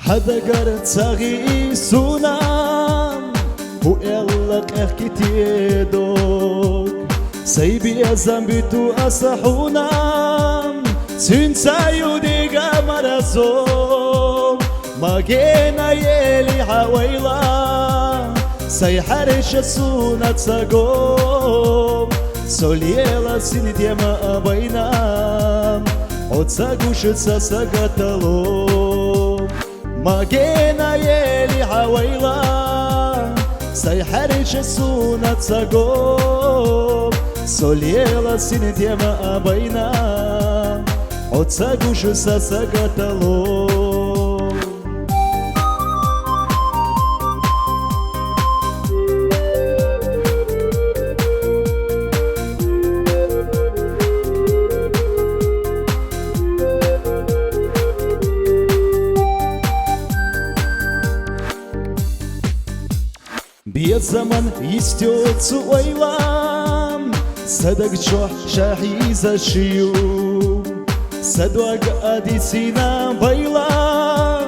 حدقر تغي سونام هو يلق احكي دوك سيبي ازامبيتو اسحونام سنسا يوديغا مرزوم ماجينا يلي حويلا سيحرش السونة تساقوم سوليلا سنديما بينام وتساقوش تساقتلوم ماجينا يلي حويلا سيحرش السونة تساقوم سوليلا سنديما بينام وتساقوش تساقتلوم بيت زمن يستوت سويلام صدق شوح شاحيز الشيوم صدق أدي سينا بيلاح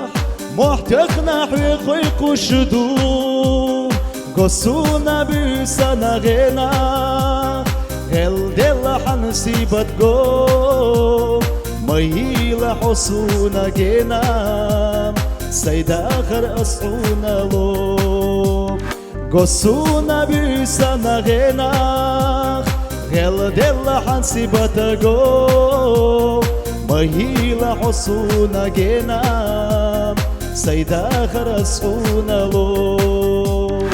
محتقنا حقيق الشدوم قصونا بيسانا غينا غل دل حنسيبت قوم ميلا حصونا جينا سيدا آخر أصحونا لوم قصونا بيسانا غينا غل دل حنسيبت قوم ميلا حصونا جينا سيدا آخر أصحونا لوم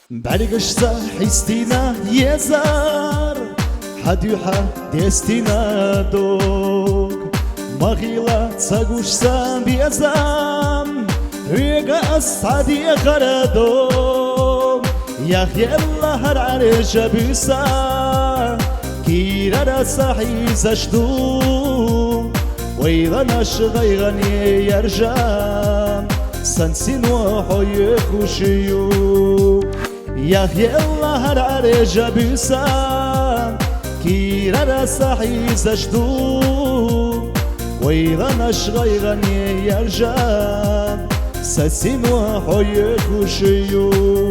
بعرقش صحيستينا يزار حديوحة ديستينا دوك مغيلة تساقوش سام بيزام ريقا أصعدي غردوم ياخي الله هرعرجة بيسا كيرا صحي زشدوم ويغنى شغيغني يرجام سنسين وحيك وشيوم ياخي الله هرعرجة بيسا كيرا صحي زشدوم ويغنى شغيغني يرجام سنسين وحيك وشيوم